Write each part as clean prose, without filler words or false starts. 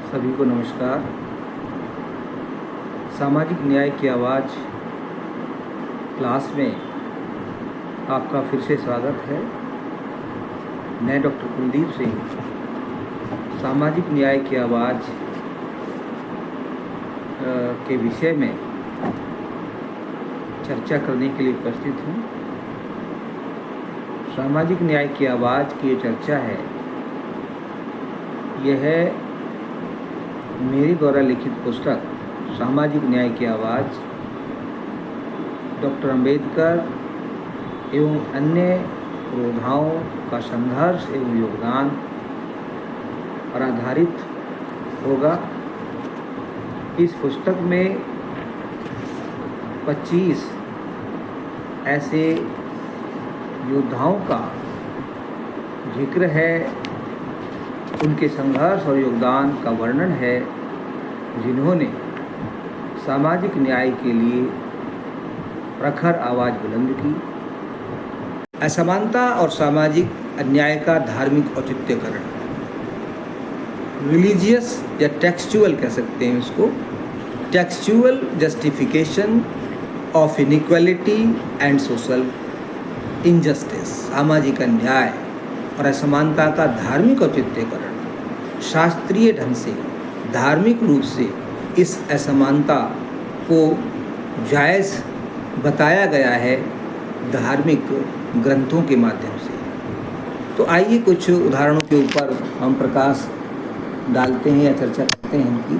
सभी को नमस्कार। सामाजिक न्याय की आवाज़ क्लास में आपका फिर से स्वागत है। मैं डॉक्टर कुलदीप सिंह सामाजिक न्याय की आवाज़ के विषय में चर्चा करने के लिए उपस्थित हूँ। सामाजिक न्याय की आवाज़ की जो चर्चा है यह है मेरे द्वारा लिखित पुस्तक सामाजिक न्याय की आवाज़ डॉक्टर अंबेडकर एवं अन्य पुरोधाओं का संघर्ष एवं योगदान पर आधारित होगा। इस पुस्तक में 25 ऐसे योद्धाओं का जिक्र है, उनके संघर्ष और योगदान का वर्णन है जिन्होंने सामाजिक न्याय के लिए प्रखर आवाज़ बुलंद की। असमानता और सामाजिक अन्याय का धार्मिक औचित्यकरण, रिलीजियस या टेक्सचुअल कह सकते हैं उसको, textual justification of inequality and social injustice, सामाजिक अन्याय और असमानता का धार्मिक औचित्यकरण। शास्त्रीय ढंग से धार्मिक रूप से इस असमानता को जायज़ बताया गया है धार्मिक ग्रंथों के माध्यम से। तो आइए कुछ उदाहरणों के ऊपर हम प्रकाश डालते हैं या चर्चा करते हैं इनकी।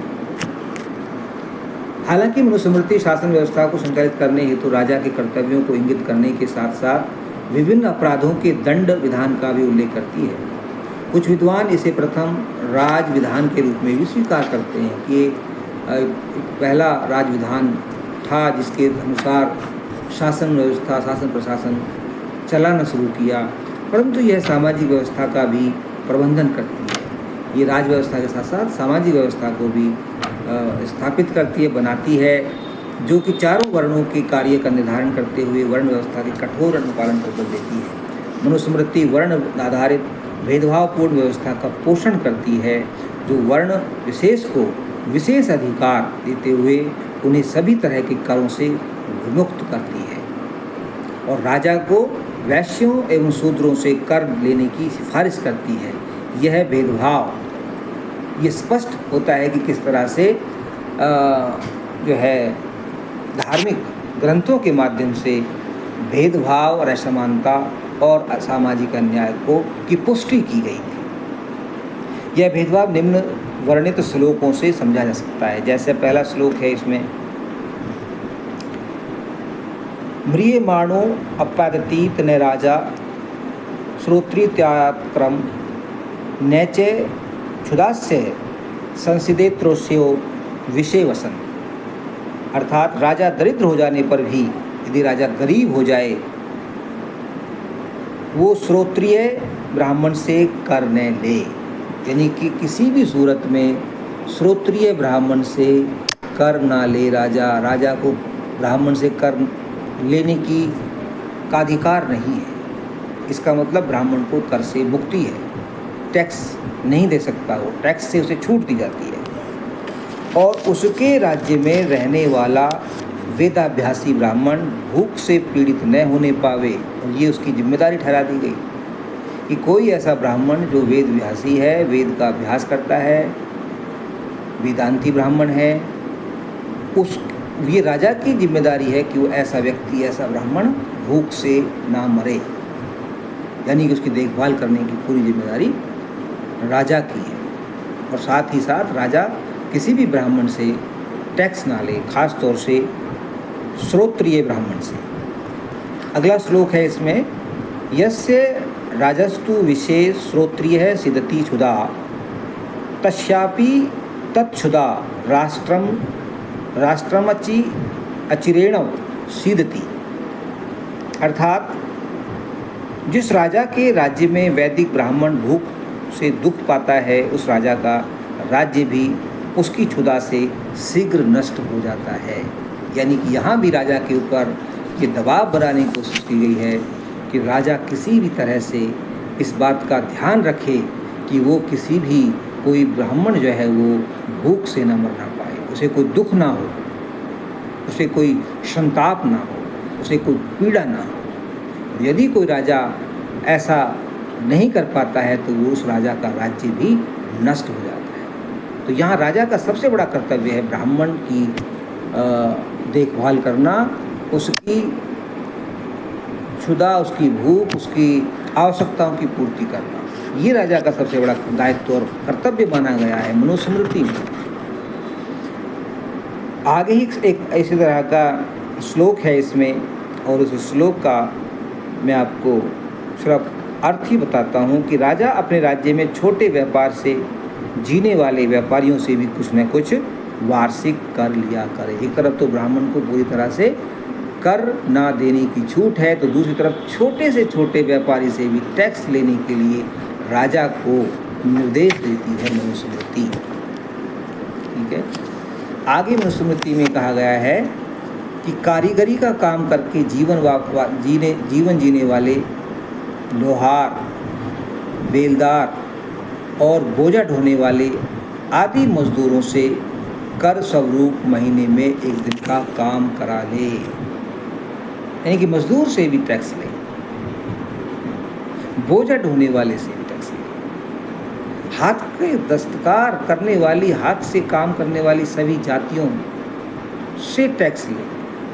हालांकि मनुस्मृति शासन व्यवस्था को संचालित करने हेतु राजा के कर्तव्यों को इंगित करने के साथ साथ विभिन्न अपराधों के दंड विधान का भी उल्लेख करती है। कुछ विद्वान इसे प्रथम राज विधान के रूप में भी स्वीकार करते हैं कि एक पहला राज विधान था जिसके अनुसार शासन व्यवस्था, शासन प्रशासन चलाना शुरू किया, परंतु यह सामाजिक व्यवस्था का भी प्रबंधन करती है। ये राज व्यवस्था के साथ साथ सामाजिक व्यवस्था को भी स्थापित करती है, बनाती है, जो कि चारों वर्णों के कार्य का निर्धारण करते हुए वर्ण व्यवस्था के कठोर अनुपालन पर बल देती है। मनुस्मृति वर्ण आधारित भेदभावपूर्ण व्यवस्था का पोषण करती है, जो वर्ण विशेष को विशेष अधिकार देते हुए उन्हें सभी तरह के करों से विमुक्त करती है और राजा को वैश्यों एवं शूद्रों से कर लेने की सिफारिश करती है। यह भेदभाव ये स्पष्ट होता है कि किस तरह से जो है धार्मिक ग्रंथों के माध्यम से भेदभाव और असमानता और असामाजिक अन्याय की पुष्टि की गई थी। यह भेदभाव निम्न वर्णित श्लोकों से समझा जा सकता है। जैसे पहला श्लोक है इसमें, म्रियमाणो अपादतीत न राजा श्रोत्रित्याक्रम नैचे क्षुदास्य संसिदेत्रोस्यो विषय वसन। अर्थात राजा दरिद्र हो जाने पर भी यदि राजा गरीब हो जाए वो श्रोत्रिय ब्राह्मण से कर न ले, यानी कि किसी भी सूरत में श्रोत्रिय ब्राह्मण से कर ना ले। राजा को ब्राह्मण से कर लेने का अधिकार नहीं है। इसका मतलब ब्राह्मण को कर से मुक्ति है, टैक्स नहीं दे सकता, वो टैक्स से उसे छूट दी जाती है। और उसके राज्य में रहने वाला वेदाभ्यासी ब्राह्मण भूख से पीड़ित न होने पावे, और ये उसकी जिम्मेदारी ठहरा दी गई कि कोई ऐसा ब्राह्मण जो वेदभ्यासी है, वेद का अभ्यास करता है, वेदांती ब्राह्मण है, ये राजा की जिम्मेदारी है कि वो ऐसा व्यक्ति, ऐसा ब्राह्मण भूख से ना मरे, यानी कि उसकी देखभाल करने की पूरी जिम्मेदारी राजा की है। और साथ ही साथ राजा किसी भी ब्राह्मण से टैक्स ना ले, खास तौर से श्रोत्रिय ब्राह्मण से। अगला श्लोक है इसमें, यस्य राजस्तु विशेष श्रोत्रिय सिदति क्षुदा तस्यापि तत्क्षुदा राष्ट्रमचि अचिरेण सीदति। अर्थात जिस राजा के राज्य में वैदिक ब्राह्मण भूख से दुख पाता है, उस राजा का राज्य भी उसकी क्षुधा से शीघ्र नष्ट हो जाता है। यानी कि यहाँ भी राजा के ऊपर ये दबाव बनाने की कोशिश की गई है कि राजा किसी भी तरह से इस बात का ध्यान रखे कि वो किसी भी कोई ब्राह्मण जो है वो भूख से न मरना पाए, उसे कोई दुख ना हो, उसे कोई संताप ना हो, उसे कोई पीड़ा ना हो। यदि कोई राजा ऐसा नहीं कर पाता है तो वो उस राजा का राज्य भी नष्ट हो जाता है। तो यहाँ राजा का सबसे बड़ा कर्तव्य है ब्राह्मण की देखभाल करना, उसकी क्षुधा, उसकी भूख, उसकी आवश्यकताओं की पूर्ति करना। ये राजा का सबसे बड़ा दायित्व और कर्तव्य माना गया है मनुस्मृति में। आगे ही एक इसी तरह का श्लोक है इसमें, और उस श्लोक का मैं आपको सिर्फ अर्थ ही बताता हूँ कि राजा अपने राज्य में छोटे व्यापार से जीने वाले व्यापारियों से भी कुछ न कुछ वार्षिक कर लिया करे। एक तरफ तो ब्राह्मण को पूरी तरह से कर ना देने की छूट है, तो दूसरी तरफ छोटे से छोटे व्यापारी से भी टैक्स लेने के लिए राजा को निर्देश देती है मनुस्मृति। ठीक है, आगे मनुस्मृति में कहा गया है कि कारीगरी का काम करके जीवन जीने वाले लोहार, बेलदार और बोझा ढोने वाले आदि मजदूरों से कर स्वरूप महीने में एक दिन का काम करा ले, यानी कि मजदूर से भी टैक्स ले, बोझा ढोने वाले से भी टैक्स ले, हाथ के दस्तकार करने वाली, हाथ से काम करने वाली सभी जातियों से टैक्स ले,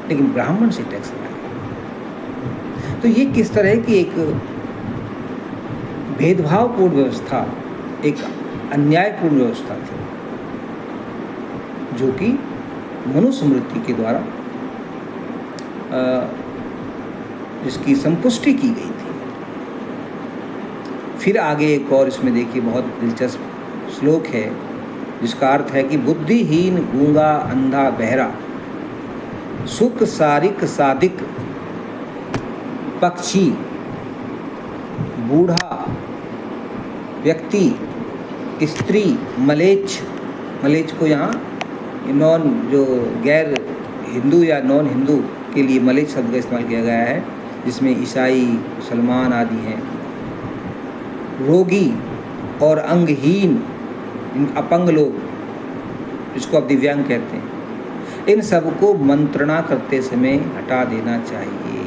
लेकिन ब्राह्मण से टैक्स ना ले। तो ये किस तरह की एक भेदभावपूर्ण व्यवस्था, एक अन्यायपूर्ण व्यवस्था थी, जो कि मनुस्मृति के द्वारा जिसकी संपुष्टि की गई थी। फिर आगे एक और इसमें देखिए बहुत दिलचस्प श्लोक है, जिसका अर्थ है कि बुद्धिहीन, गूंगा, अंधा, बहरा, सुख सारिक, सादिक, पक्षी, बूढ़ा व्यक्ति, स्त्री, मलेच्छ, मलेच्छ को यहाँ जो गैर हिंदू या नॉन हिंदू के लिए मलेच्छ शब्द का इस्तेमाल किया गया है, जिसमें ईसाई, मुसलमान आदि हैं, रोगी और अंगहीन, अपंग लोग, जिसको आप दिव्यांग कहते हैं, इन सबको मंत्रणा करते समय हटा देना चाहिए।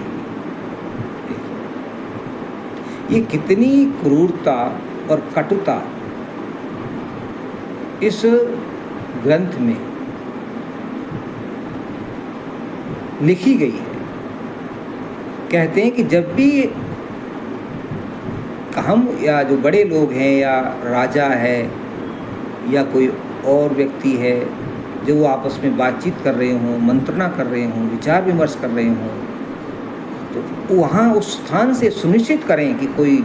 ये कितनी क्रूरता और कटुता इस ग्रंथ में लिखी गई है। कहते हैं कि जब भी हम या जो बड़े लोग हैं या राजा है या कोई और व्यक्ति है, जो वो आपस में बातचीत कर रहे हों, मंत्रणा कर रहे हों, विचार विमर्श कर रहे हों, तो वहाँ उस स्थान से सुनिश्चित करें कि कोई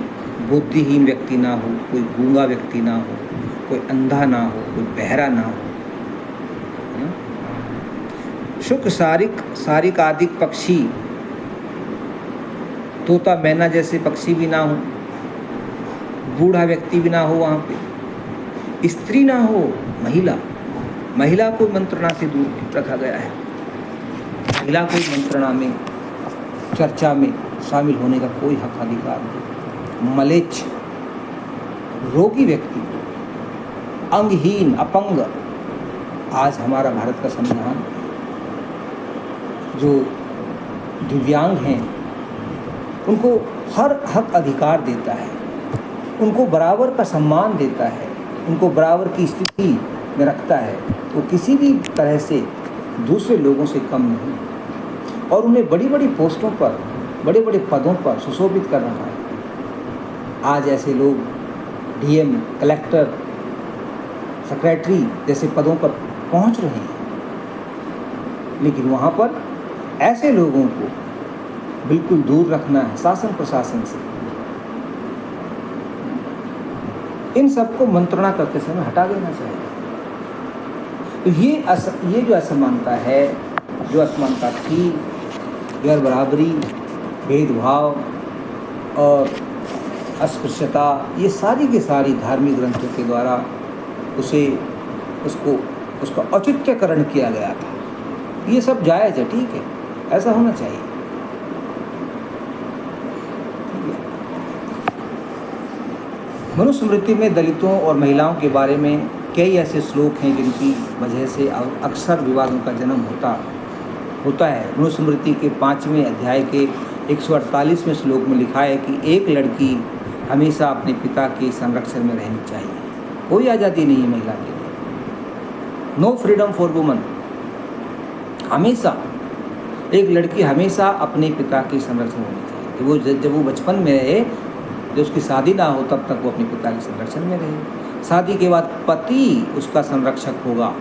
बुद्धिहीन व्यक्ति ना हो, कोई गूंगा व्यक्ति ना हो, कोई अंधा ना हो, कोई बहरा ना हो, शुक सारिक आदि पक्षी, तोता मैना जैसे पक्षी भी ना हो, बूढ़ा व्यक्ति भी ना हो, वहाँ पे स्त्री ना हो, महिला को मंत्रणा से दूर रखा गया है। महिला को मंत्रणा में, चर्चा में शामिल होने का कोई हक अधिकार नहीं। मलेच्छ, रोगी व्यक्ति, अंगहीन, अपंग, आज हमारा भारत का संविधान जो दिव्यांग हैं उनको हर हक अधिकार देता है, उनको बराबर का सम्मान देता है, उनको बराबर की स्थिति में रखता है, तो किसी भी तरह से दूसरे लोगों से कम नहीं, और उन्हें बड़ी बड़ी पोस्टों पर, बड़े बड़े पदों पर सुशोभित कर रहा है। आज ऐसे लोग डीएम, कलेक्टर, सेक्रेटरी जैसे पदों पर पहुंच रहे हैं, लेकिन वहाँ पर ऐसे लोगों को बिल्कुल दूर रखना है शासन प्रशासन से। इन सबको मंत्रणा करते समय हटा देना चाहिए। तो ये जो असमानता है, जो असमानता थी, गैर बराबरी, भेदभाव और अस्पृश्यता, ये सारी की सारी धार्मिक ग्रंथों के द्वारा उसका औचित्यकरण किया गया था। ये सब जायज़ है, ठीक है, ऐसा होना चाहिए। मनुस्मृति में दलितों और महिलाओं के बारे में कई ऐसे श्लोक हैं जिनकी वजह से अक्सर विवादों का जन्म होता है। मनुस्मृति के 5वें अध्याय के 148वें श्लोक में लिखा है कि एक लड़की हमेशा अपने पिता के संरक्षण में रहनी चाहिए। कोई आज़ादी नहीं है महिला के लिए, नो फ्रीडम फॉर वुमन। हमेशा एक लड़की हमेशा अपने पिता के संरक्षण में होनी चाहिए। जब वो बचपन में रहे, जब उसकी शादी ना हो तब तक वो अपने पिता के संरक्षण में रहे। शादी के बाद पति उसका संरक्षक होगा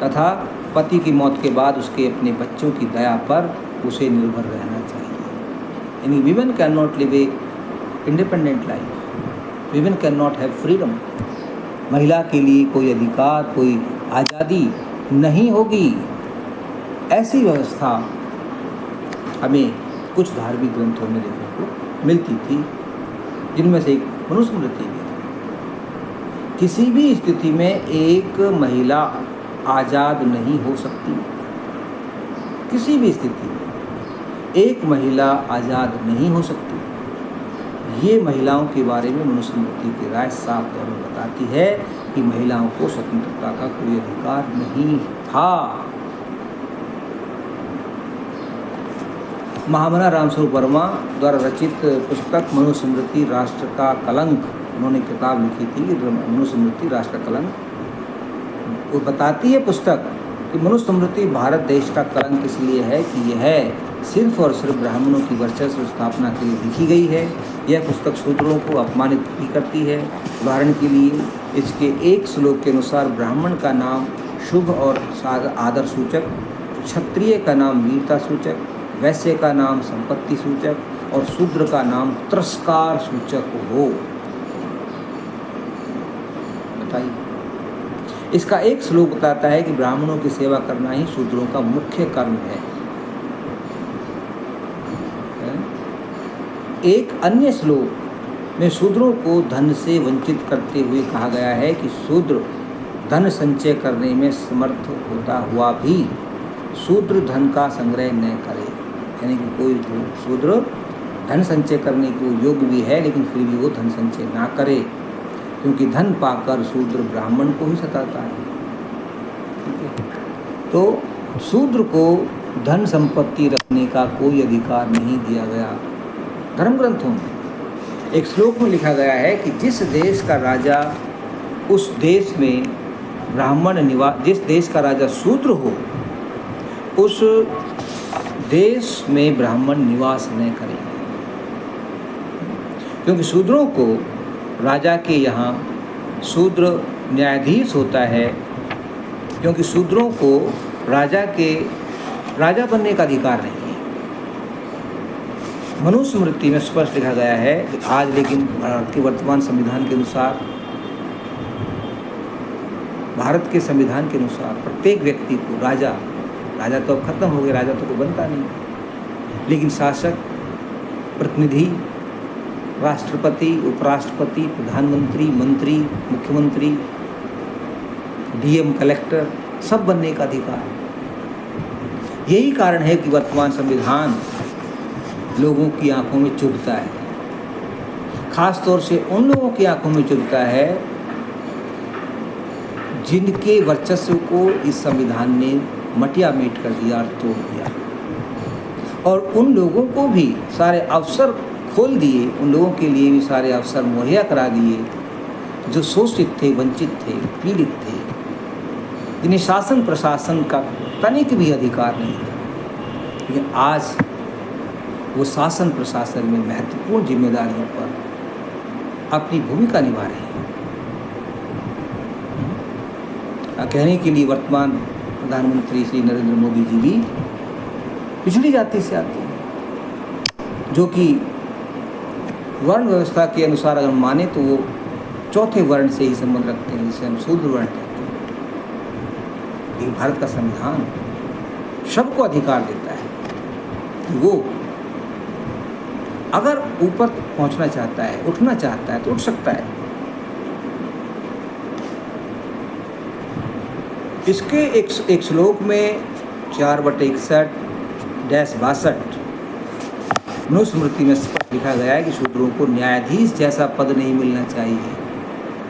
तथा पति की मौत के बाद उसके अपने बच्चों की दया पर उसे निर्भर रहना चाहिए। यानी women can not live a independent life, women can not have freedom. महिला के लिए कोई अधिकार, कोई आज़ादी नहीं होगी। ऐसी व्यवस्था हमें कुछ धार्मिक ग्रंथों में देखने को मिलती थी, जिनमें से एक मनुस्मृति भी। किसी भी स्थिति में एक महिला आज़ाद नहीं हो सकती। किसी भी स्थिति में एक महिला आज़ाद नहीं हो सकती। ये महिलाओं के बारे में मनुस्मृति की राय साफ तौर पर बताती है कि महिलाओं को स्वतंत्रता का कोई अधिकार नहीं था। महामना रामस्वरूप वर्मा द्वारा रचित पुस्तक मनुस्मृति राष्ट्र का कलंक, उन्होंने किताब लिखी थी मनुस्मृति राष्ट्र का कलंक। वो बताती है पुस्तक कि मनुस्मृति भारत देश का कलंक इसलिए है कि यह सिर्फ और सिर्फ ब्राह्मणों की वर्चस्व स्थापना के लिए लिखी गई है। यह पुस्तक शूद्रों को अपमानित भी करती है। उदाहरण के लिए इसके एक श्लोक के अनुसार ब्राह्मण का नाम शुभ और आदर सूचक, क्षत्रिय का नाम वीरता सूचक, वैश्य का नाम संपत्ति सूचक और शूद्र का नाम तिरस्कार सूचक हो। बताइए, इसका एक श्लोक बताता है कि ब्राह्मणों की सेवा करना ही शूद्रों का मुख्य कर्म है। एक अन्य श्लोक में शूद्रों को धन से वंचित करते हुए कहा गया है कि शूद्र धन संचय करने में समर्थ होता हुआ भी शूद्र धन का संग्रह न करे। यानी कि कोई शूद्र धन संचय करने के योग्य भी है लेकिन फिर भी वो धन संचय ना करे, क्योंकि धन पाकर शूद्र ब्राह्मण को ही सताता है। ठीक है, तो शूद्र को धन संपत्ति रखने का कोई अधिकार नहीं दिया गया धर्म ग्रंथों में। एक श्लोक में लिखा गया है कि जिस देश का राजा उस देश में ब्राह्मण निवास, जिस देश का राजा शूद्र हो उस देश में ब्राह्मण निवास न करें, क्योंकि शूद्रों को राजा के यहाँ शूद्र न्यायाधीश होता है, क्योंकि शूद्रों को राजा बनने का अधिकार नहीं है। मनुस्मृति में स्पष्ट लिखा गया है कि आज लेकिन भारत के वर्तमान संविधान के अनुसार, भारत के संविधान के अनुसार प्रत्येक व्यक्ति को राजा तो अब खत्म हो गया, राजा तो कोई बनता नहीं, लेकिन शासक, प्रतिनिधि, राष्ट्रपति, उपराष्ट्रपति, प्रधानमंत्री, मंत्री, मुख्यमंत्री, डीएम, कलेक्टर सब बनने का अधिकार। यही कारण है कि वर्तमान संविधान लोगों की आंखों में चुभता है, खास तौर से उन लोगों की आंखों में चुभता है जिनके वर्चस्व को इस संविधान ने मटिया मेट कर दिया और तोड़ दिया, और उन लोगों को भी सारे अवसर खोल दिए, उन लोगों के लिए भी सारे अवसर मुहैया करा दिए जो शोषित थे, वंचित थे, पीड़ित थे, जिन्हें शासन प्रशासन का तनिक भी अधिकार नहीं था। लेकिन आज वो शासन प्रशासन में महत्वपूर्ण जिम्मेदारियों पर अपनी भूमिका निभा रहे हैं। कहने के लिए वर्तमान प्रधानमंत्री श्री नरेंद्र मोदी जी भी पिछड़ी जाति से आते हैं, जो कि वर्ण व्यवस्था के अनुसार अगर माने तो वो चौथे वर्ण से ही संबंध रखते हैं, जिसे हम शूद्र वर्ण कहते हैं। लेकिन भारत का संविधान सबको अधिकार देता है कि वो अगर ऊपर पहुंचना चाहता है, उठना चाहता है तो उठ सकता है। इसके एक श्लोक में 4/61-62 मनुस्मृति में स्पष्ट लिखा गया है कि शूद्रों को न्यायाधीश जैसा पद नहीं मिलना चाहिए।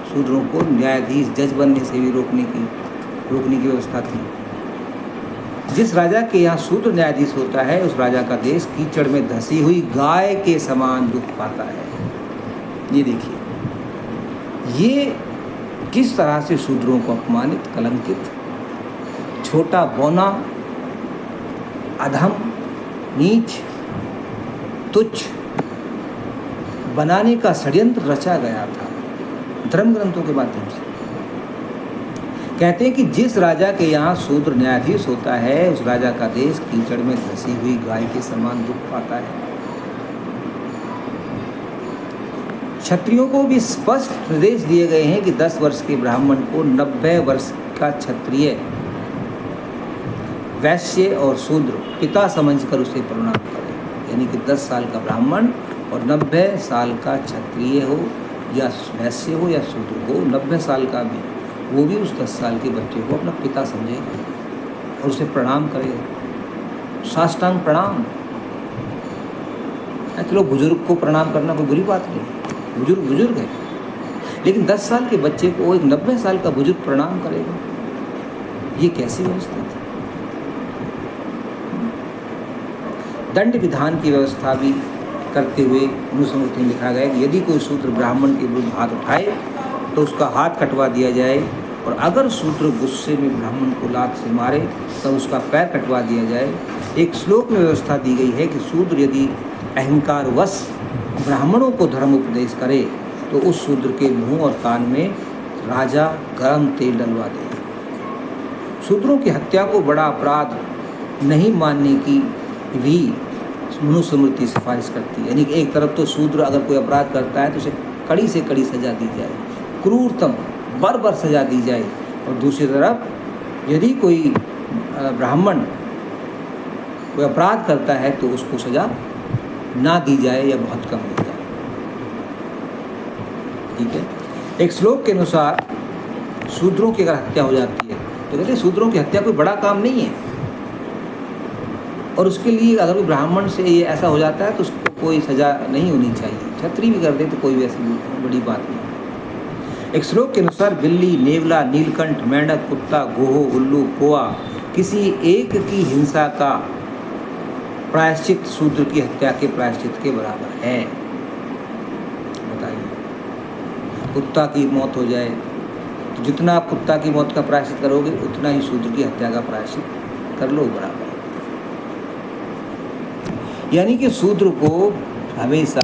शूद्रों को न्यायाधीश, जज बनने से भी रोकने की व्यवस्था थी। जिस राजा के यहाँ शूद्र न्यायाधीश होता है, उस राजा का देश कीचड़ में धसी हुई गाय के समान दुख पाता है। ये देखिए, ये किस तरह से शूद्रों को अपमानित, कलंकित, छोटा, बौना, अधम, नीच, तुच्छ बनाने का षड्यंत्र रचा गया था धर्म ग्रंथों के माध्यम से। कहते हैं कि जिस राजा के यहाँ शूद्र न्यायाधीश होता है, उस राजा का देश कीचड़ में धसी हुई गाय के समान दुख पाता है। क्षत्रियों को भी स्पष्ट निर्देश दिए गए हैं कि 10 वर्ष के ब्राह्मण को 90 वर्ष का क्षत्रिय, वैश्य और शूद्र पिता समझकर उसे प्रणाम करे। यानी कि 10 साल का ब्राह्मण और 90 साल का क्षत्रिय हो या वैश्य हो या शूद्र हो, 90 साल का भी, वो भी उस 10 साल के बच्चे को अपना पिता समझेगा और उसे प्रणाम करेगा, साष्टांग प्रणाम। चलो, बुजुर्ग को प्रणाम करना कोई बुरी बात नहीं, बुजुर्ग है, लेकिन 10 साल के बच्चे को एक 90 साल का बुजुर्ग प्रणाम करेगा, ये कैसी व्यवस्था थी। दंड विधान की व्यवस्था भी करते हुए मनुस्मृति में लिखा गया कि यदि कोई शूद्र ब्राह्मण के विरुद्ध हाथ उठाए तो उसका हाथ कटवा दिया जाए, और अगर शूद्र गुस्से में ब्राह्मण को लात से मारे तो उसका पैर कटवा दिया जाए। एक श्लोक में व्यवस्था दी गई है कि शूद्र यदि अहंकारवश ब्राह्मणों को धर्म उपदेश करे तो उस शूद्र के मुंह और कान में राजा गर्म तेल डलवा दे। शूद्रों की हत्या को बड़ा अपराध नहीं मानने की भी मनुस्मृति सिफारिश करती है। यानी कि एक तरफ तो शूद्र अगर कोई अपराध करता है तो उसे कड़ी से कड़ी सजा दी जाए, क्रूरतम बर्बर सजा दी जाए, और दूसरी तरफ यदि कोई ब्राह्मण कोई अपराध करता है तो उसको सजा ना दी जाए या बहुत कम दी जाए। ठीक है। एक श्लोक के अनुसार शूद्रों की अगर हत्या हो जाती है तो कहते हैं शूद्रों की हत्या कोई बड़ा काम नहीं है, और उसके लिए अगर कोई ब्राह्मण से ये ऐसा हो जाता है तो उसको कोई सजा नहीं होनी चाहिए। क्षत्रिय भी कर दे तो कोई भी ऐसी बड़ी बात नहीं है। एक श्लोक के अनुसार बिल्ली, नेवला, नीलकंठ, मेंढक, कुत्ता, गोहो, उल्लू, कोआ, किसी एक की हिंसा का प्रायश्चित शूद्र की हत्या के प्रायश्चित के बराबर है। बताइए, कुत्ता की मौत हो जाए तो जितना आप कुत्ता की मौत का प्रायश्चित करोगे उतना ही शूद्र की हत्या का प्रायश्चित कर लो, बराबर। यानी कि शूद्र को हमेशा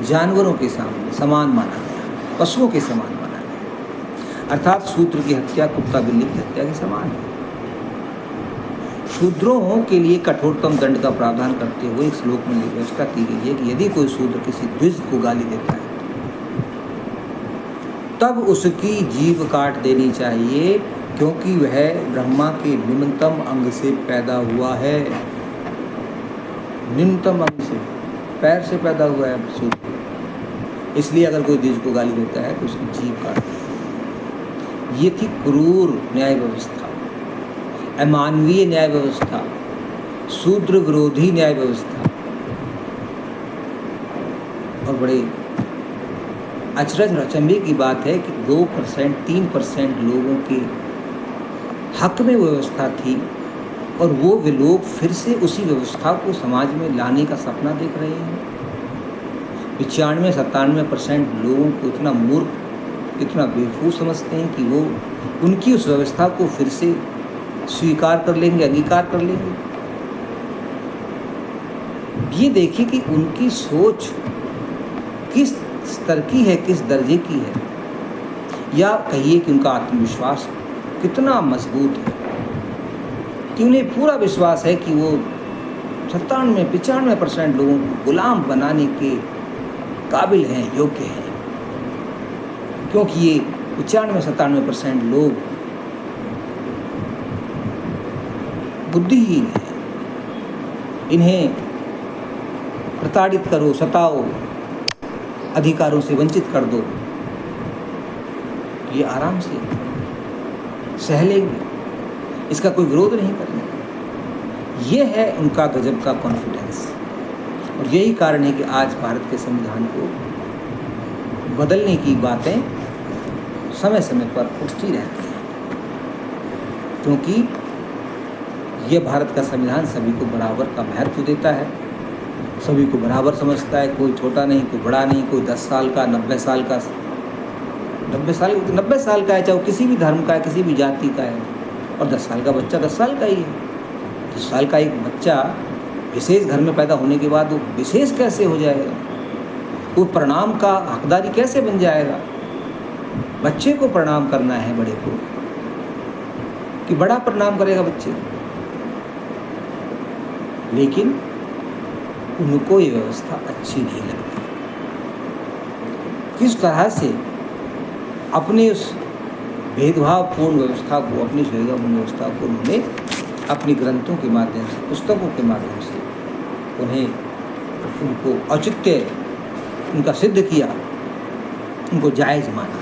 जानवरों के सामने समान माना गया, पशुओं के समान माना गया, अर्थात शूद्र की हत्या कुत्ता बिल्ली की हत्या के समान है। शूद्रों के लिए कठोरतम दंड का प्रावधान करते हुए एक श्लोक में व्यवस्था की गई है कि यदि कोई शूद्र किसी द्विज को गाली देता है तब उसकी जीभ काट देनी चाहिए, क्योंकि वह ब्रह्मा के निम्नतम अंग से पैदा हुआ है। निम्नतम अंग से, पैर से पैदा हुआ है शूद्र, इसलिए अगर कोई द्विज को गाली देता है तो उसकी जीभ काट देनी। ये थी क्रूर न्याय व्यवस्था, अमानवीय न्याय व्यवस्था, शूद्र विरोधी न्याय व्यवस्था। और बड़े अचरज और अचंभे की बात है कि 2%, 3% लोगों के हक में व्यवस्था थी, और वो वे लोग फिर से उसी व्यवस्था को समाज में लाने का सपना देख रहे हैं। 95-97% लोगों को इतना मूर्ख, इतना बेवकूफ़ समझते हैं कि वो उनकी उस व्यवस्था को फिर से स्वीकार कर लेंगे, अंगीकार कर लेंगे। ये देखिए कि उनकी सोच किस स्तर की है, किस दर्जे की है, या कहिए कि उनका आत्मविश्वास कितना मजबूत है कि उन्हें पूरा विश्वास है कि वो 97-95% लोगों को गुलाम बनाने के काबिल हैं, योग्य हैं, क्योंकि ये 95-97% लोग बुद्धिहीन हैं। इन्हें प्रताड़ित करो, सताओ, अधिकारों से वंचित कर दो, ये आराम से सह लेंगे, इसका कोई विरोध नहीं करेंगे। ये है उनका गजब का कॉन्फिडेंस। और यही कारण है कि आज भारत के संविधान को बदलने की बातें समय समय पर उठती रहती हैं, क्योंकि ये भारत का संविधान सभी को बराबर का महत्व देता है, सभी को बराबर समझता है, कोई छोटा नहीं, कोई बड़ा नहीं, कोई 10 साल का, 90 साल का, 90 साल का है, चाहे वो किसी भी धर्म का है, किसी भी जाति का है, और 10 साल का बच्चा 10 साल का ही है। 10 साल का एक बच्चा विशेष घर में पैदा होने के बाद वो विशेष कैसे हो जाएगा? वो प्रणाम का हकदारी कैसे बन जाएगा? बच्चे को प्रणाम करना है बड़े को, कि बड़ा प्रणाम करेगा बच्चे? लेकिन उनको ये व्यवस्था अच्छी नहीं लगती। किस तरह से अपने उस भेदभावपूर्ण व्यवस्था को, अपनी भेदभावपूर्ण व्यवस्था को उन्होंने अपने ग्रंथों के माध्यम से, पुस्तकों के माध्यम से उनको औचित्य उनका सिद्ध किया, उनको जायज़ माना।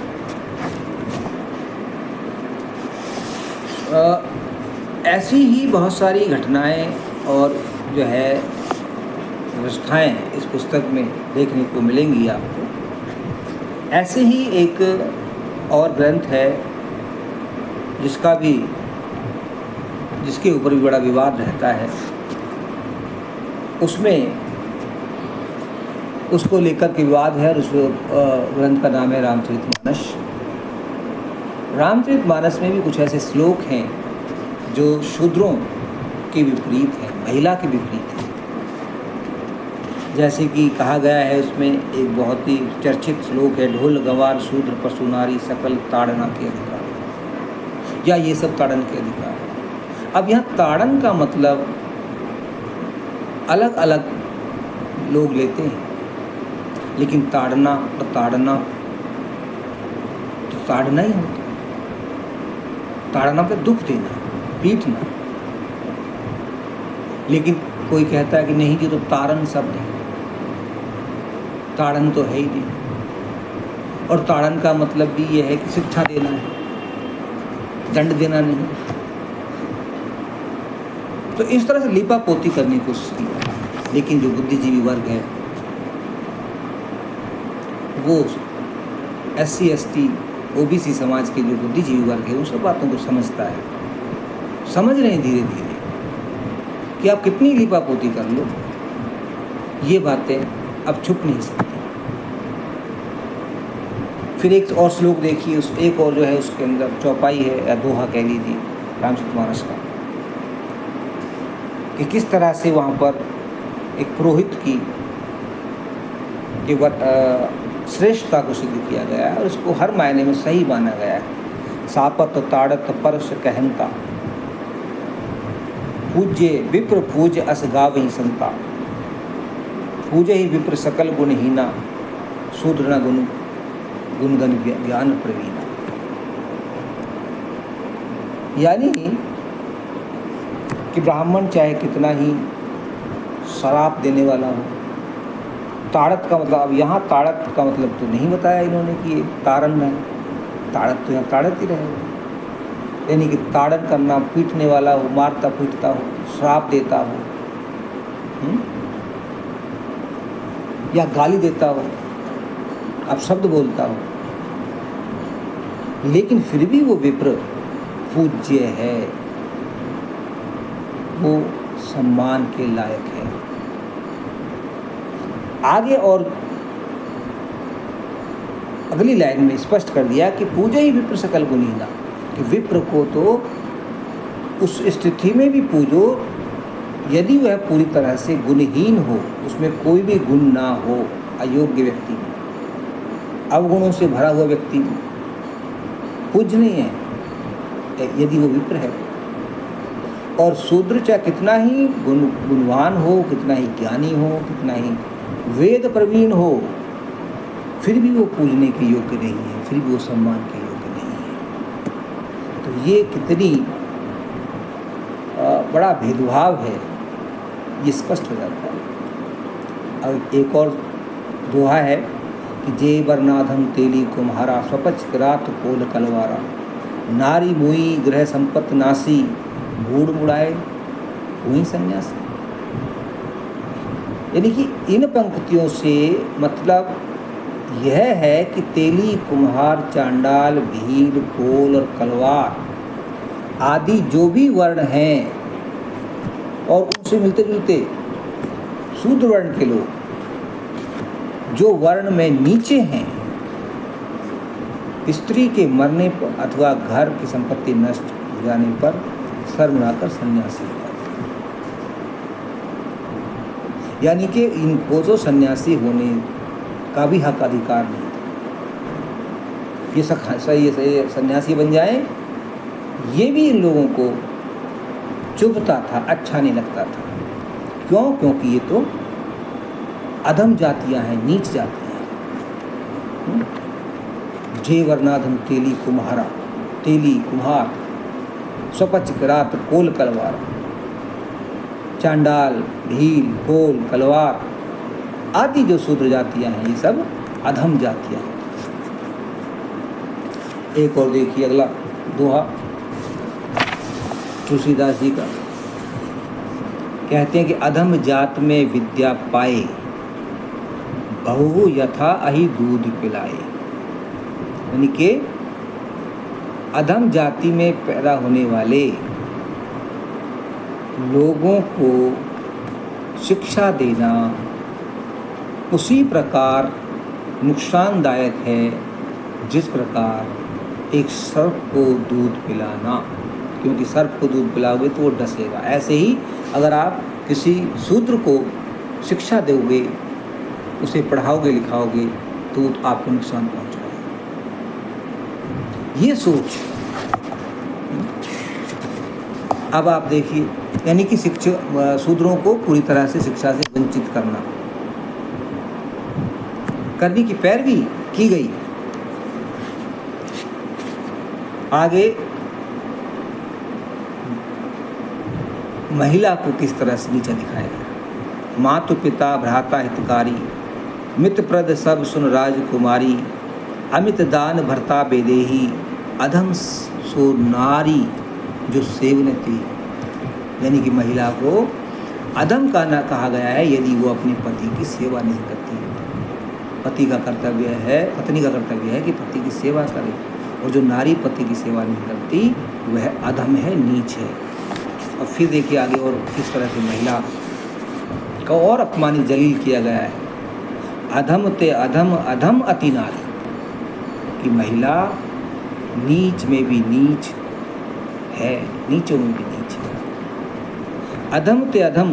ऐसी ही बहुत सारी घटनाएं और जो है व्यवस्थाएं इस पुस्तक में देखने को मिलेंगी आपको। ऐसे ही एक और ग्रंथ है जिसके ऊपर भी बड़ा विवाद रहता है, उसमें उसको लेकर के विवाद है, और उस ग्रंथ का नाम है रामचरितमानस। रामचरितमानस में भी कुछ ऐसे श्लोक हैं जो शूद्रों के विपरीत हैं, महिला के विपरीत हैं। जैसे कि कहा गया है उसमें एक बहुत ही चर्चित श्लोक है, ढोल गंवार शूद्र पशु नारी सकल ताड़ना के अधिकार, या ये सब ताड़न के अधिकार। अब यहाँ ताड़न का मतलब अलग अलग लोग लेते हैं, लेकिन ताड़ना और ताड़ना तो ताड़ना ही होता है। ताड़ना पे दुख देना, पीटना। लेकिन कोई कहता है कि नहीं जी, तो ताड़न शब्द है, ताड़न तो है ही नहीं। और ताड़न का मतलब भी ये है कि शिक्षा देना है, दंड देना नहीं। तो इस तरह से लीपापोती करने की कोशिश की। लेकिन जो बुद्धिजीवी वर्ग है वो SC ST OBC समाज के जो बुद्धिजीवी वर्ग है उन सब बातों को समझता है, समझ रहे हैं धीरे धीरे कि आप कितनी लीपापोती कर लो, ये बातें अब छुप नहीं सकती। फिर एक और श्लोक देखिए, उस एक और जो है उसके अंदर चौपाई है या दोहा कह लीजिए रामचरितमानस का, कि किस तरह से वहाँ पर एक पुरोहित की श्रेष्ठता को सिद्ध किया गया है और उसको हर मायने में सही माना गया है। सापत ताड़त परस कहनता, पूज्य विप्र पूज्य अस गावहि संता, पूजे ही विप्र सकल गुणहीना, शूद्र न गुणगन ज्ञान प्रवीणा। यानी कि ब्राह्मण चाहे कितना ही शराब देने वाला हो, ताड़त का मतलब, अब यहाँ ताड़त का मतलब तो नहीं बताया इन्होंने कि ताड़न है, ताड़त तो यहाँ ताड़त ही रहेगा। यानी कि ताड़न करना, पीटने वाला हो, मारता पीटता हो, श्राप देता हो, या गाली देता हो, अब शब्द बोलता हो, लेकिन फिर भी वो विप्र पूज्य है, वो सम्मान के लायक है। आगे और अगली लाइन में स्पष्ट कर दिया कि पूजा ही विप्र सकल गुणहीना, कि विप्र को तो उस स्थिति में भी पूजो यदि वह पूरी तरह से गुणहीन हो, उसमें कोई भी गुण ना हो, अयोग्य व्यक्ति में, अवगुणों से भरा हुआ व्यक्ति में पूज्य नहीं है यदि वो विप्र है। और शूद्र चाहे कितना ही गुणवान हो, कितना ही ज्ञानी हो, कितना ही वेद प्रवीण हो, फिर भी वो पूजने के योग्य नहीं है, फिर भी वो सम्मान के योग्य नहीं है। तो ये कितनी बड़ा भेदभाव है, ये स्पष्ट हो जाता है। अब एक और दोहा है कि जे बरनाधम तेली कुम्हारा, स्वपच किरात कोल कलवारा, नारी मुई ग्रह संपत्त नासी, बूढ़ मुड़ाए हुई सन्यासी। यानी कि इन पंक्तियों से मतलब यह है कि तेली, कुम्हार, चांडाल, भील, कोल और कलवार आदि जो भी वर्ण हैं और उनसे मिलते जुलते शूद्र वर्ण के लोग जो वर्ण में नीचे हैं, स्त्री के मरने पर अथवा घर की संपत्ति नष्ट हो जाने पर सर मुड़ाकर सन्यासी हो जाते हैं। यानी कि इनको जो सन्यासी होने का भी हक अधिकार नहीं था। ये सही सन्यासी बन जाए, ये भी इन लोगों को चुभता था, अच्छा नहीं लगता था। क्यों? क्योंकि ये तो अधम जातियां हैं, नीच जातियां हैं। जे वर्णाधम तेली कुम्हारा, तेली कुम्हार, स्वपच किरात कोल कलवार, चांडाल, भील, कोल, कलवार आदि जो शूद्र जातियां हैं, ये सब अधम जातियां हैं। एक और देखिए अगला दोहा तुलसीदास जी का, कहते हैं कि अधम जात में विद्या पाए, बहु यथा अहि दूध पिलाए। यानी कि अधम जाति में पैदा होने वाले लोगों को शिक्षा देना उसी प्रकार नुकसानदायक है जिस प्रकार एक सर्प को दूध पिलाना, क्योंकि सर्प को दूध पिलाओगे तो वो डसेगा। ऐसे ही अगर आप किसी शूद्र को शिक्षा दोगे, उसे पढ़ाओगे लिखाओगे, तो आपको नुकसान पहुंचाएगा। ये सोच। अब आप देखिए, यानी कि शूद्रों को पूरी तरह से शिक्षा से वंचित करने की पैरवी की गई। आगे महिला को किस तरह से नीचा दिखाया गया। मातु पिता भ्राता हितकारी, मित्रप्रद सब सुन राजकुमारी, अमित दान भरता बेदेही, अधम सो नारी जो सेवनती। यानी कि महिला को अधम का ना कहा गया है यदि वो अपने पति की सेवा नहीं करती है। पत्नी का कर्तव्य है कि पति की सेवा करे, और जो नारी पति की सेवा नहीं करती वह अधम है, नीच है। अब फिर देखिए आगे और किस तरह से महिला का और अपमानित जलील किया गया है। अधम ते अधम अधम अति नारी, कि महिला नीच में भी नीच है, नीचों में भी नीच है। अधम ते अधम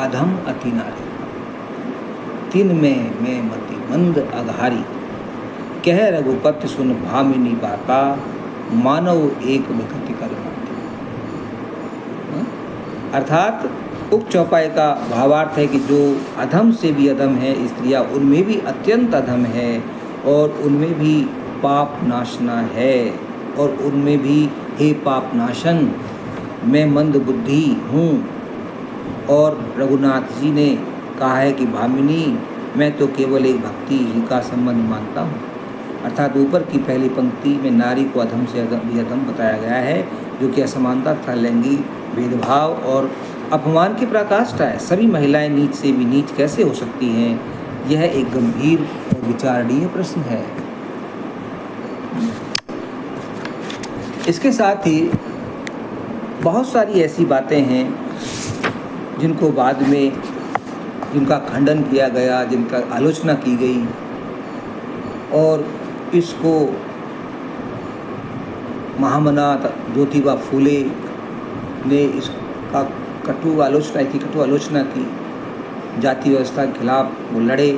अधम अति नारी, तिन में मैं मति मंद अघारी, कह रघुपति सुन भामिनी बाता, मानव एक विकृति कर मानती। अर्थात उप चौपाई का भावार्थ है कि जो अधम से भी अधम है स्त्रियां, उनमें भी अत्यंत अधम है और उनमें भी पाप नाशना है, और उनमें भी हे पाप नाशन मैं मंद बुद्धि हूँ। और रघुनाथ जी ने कहा है कि भामिनी मैं तो केवल एक भक्ति ही का संबंध मानता हूँ। अर्थात ऊपर की पहली पंक्ति में नारी को अधम से अधम बताया गया है, जो कि असमानता तथा लैंगिक भेदभाव और अपमान की पराकाष्ठा है। सभी महिलाएं नीच से भी नीच कैसे हो सकती हैं, यह एक गंभीर और विचारणीय प्रश्न है। इसके साथ ही बहुत सारी ऐसी बातें हैं जिनको बाद में जिनका खंडन किया गया, जिनका आलोचना की गई, और इसको महामना ज्योतिबा फूले ने इसका कटु आलोचना की। जाति व्यवस्था के खिलाफ वो लड़े।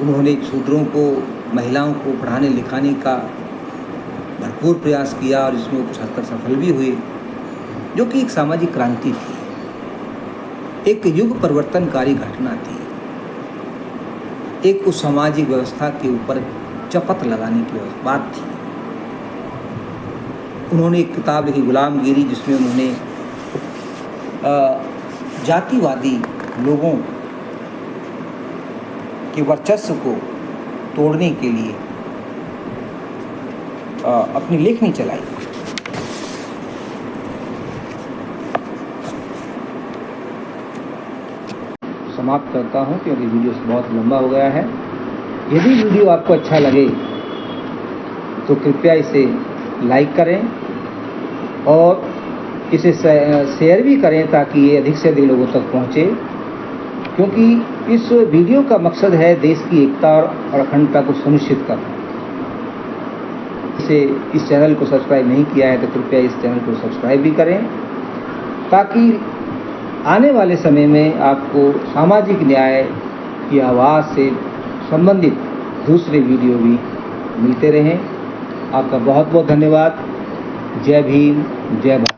उन्होंने शूद्रों को, महिलाओं को पढ़ाने लिखाने का भरपूर प्रयास किया और इसमें कुछ हद तक सफल भी हुए, जो कि एक सामाजिक क्रांति थी, एक युग परिवर्तनकारी घटना थी, एक उस सामाजिक व्यवस्था के ऊपर चपत लगाने की बात थी। उन्होंने एक किताब लिखी गुलामगिरी, जिसमें उन्होंने जातिवादी लोगों के वर्चस्व को तोड़ने के लिए अपनी लेखनी चलाई। समाप्त करता हूं, क्योंकि वीडियो बहुत लंबा हो गया है। यदि वीडियो आपको अच्छा लगे तो कृपया इसे लाइक करें और इसे शेयर भी करें, ताकि ये अधिक से अधिक लोगों तक पहुंचे, क्योंकि इस वीडियो का मकसद है देश की एकता और अखंडता को सुनिश्चित करना। इस चैनल को सब्सक्राइब नहीं किया है तो कृपया इस चैनल को सब्सक्राइब भी करें, ताकि आने वाले समय में आपको सामाजिक न्याय की आवाज़ से संबंधित दूसरे वीडियो भी मिलते रहें। आपका बहुत बहुत धन्यवाद। जय भीम, जय भारत।